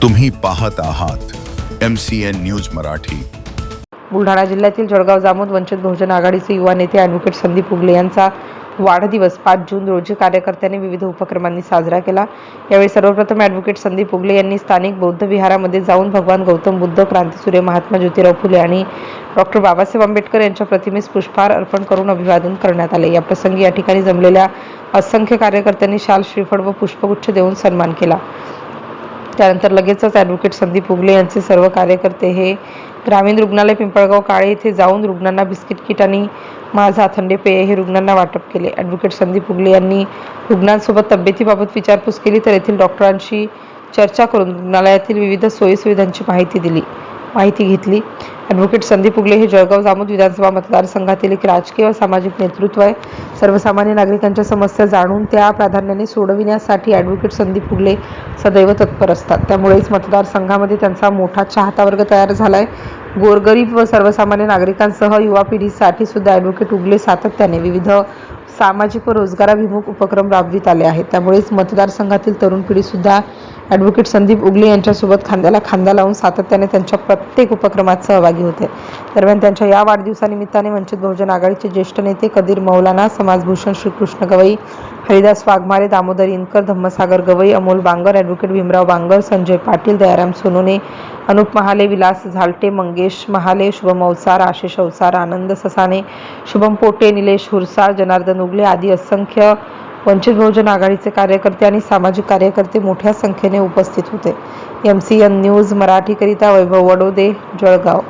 तुम्ही पाहत आहात MCN न्यूज मराठी। बुलढाणा जिल्ह्यातील जळगाव जामोद वंचित बहुजन आघाडीचे युवा नेते ॲडव्होकेट संदीप उगले यांचा वाढदिवस 5 जून रोजी कार्यकर्त्यांनी विविध उपक्रमांनी साजरा केला। यावेळी सर्वप्रथम ॲडव्होकेट संदीप उगले यांनी स्थानिक बौद्ध विहारामध्ये जाऊन भगवान गौतम बुद्ध, क्रांतीसूर्य महात्मा ज्योतिराव फुले आणि डॉक्टर बाबासाहेब आंबेडकर यांच्या प्रतिमेस पुष्पहार अर्पण करून अभिवादन करण्यात आले। या प्रसंगी या ठिकाणी जमलेल्या असंख्य कार्यकर्त्यांनी शाल, श्रीफळ व पुष्पगुच्छ देऊन सन्मान केला। त्यानंतर लगेचच ॲडव्होकेट संदीप उगले यांचे सर्व कार्यकर्ते हे ग्रामीण रुग्णालय पिंपळगाव काळे येथे जाऊन रुग्णांना बिस्किट किट आणि माझा थंडे पेय हे रुग्णांना वाटप केले। ॲडव्होकेट संदीप उगले यांनी रुग्णांसोबत तब्येतीबाबत विचारपूस केली, तर येथील डॉक्टरांशी चर्चा करून रुग्णालयातील विविध सोयीसुविधांची माहिती घेतली। ॲडव्होकेट संदीप उगले हे जळगाव जामोद विधानसभा मतदारसंघातील एक राजकीय व सामाजिक नेतृत्व आहे। सर्वसामान्य नागरिकांच्या समस्या जाणून त्या प्राधान्याने सोडविण्यासाठी ॲडव्होकेट संदीप उगले सदैव तत्पर असतात। त्यामुळेच मतदारसंघामध्ये त्यांचा मोठा चाहता वर्ग तयार झाला आहे। गोरगरीब व सर्वसामान्य नागरिकांसह युवा पिढीसाठी सुद्धा ॲडव्होकेट उगले सातत्याने विविध सामाजिक व रोजगाराभिमुख उपक्रम राबवित आले आहेत। त्यामुळेच मतदारसंघातील तरुण पिढी सुद्धा ॲडव्होकेट संदीप उगले यांच्यासोबत खांद्याला खांदा लावून सातत्याने त्यांच्या प्रत्येक उपक्रमात सहभागी होते। दरम्यान त्यांच्या या वाढदिवसानिमित्ताने वंचित बहुजन आघाडीचे ज्येष्ठ नेते कदीर मौलाना, समाजभूषण श्रीकृष्ण गवई, हरिदास वाघमारे, दामोदर इनकर, धम्मसागर गवई, अमोल बांगर, ॲडव्होकेट भीमराव बांगर, संजय पाटील, दयाराम सोनोने, अनुप महाले, विलास झालटे, मंगेश महाले, शुभम अवसार, आशिष अवसार, आनंद ससाने, शुभम पोटे, निलेश हुरसाळ, जनार्दन उगले आदी असंख्य वंचित बहुजन आघाडीचे कार्यकर्ते आणि सामाजिक कार्यकर्ते मोठ्या संख्येने उपस्थित होते। MCN न्यूज मराठीकरिता वैभव वडोदे, जळगाव।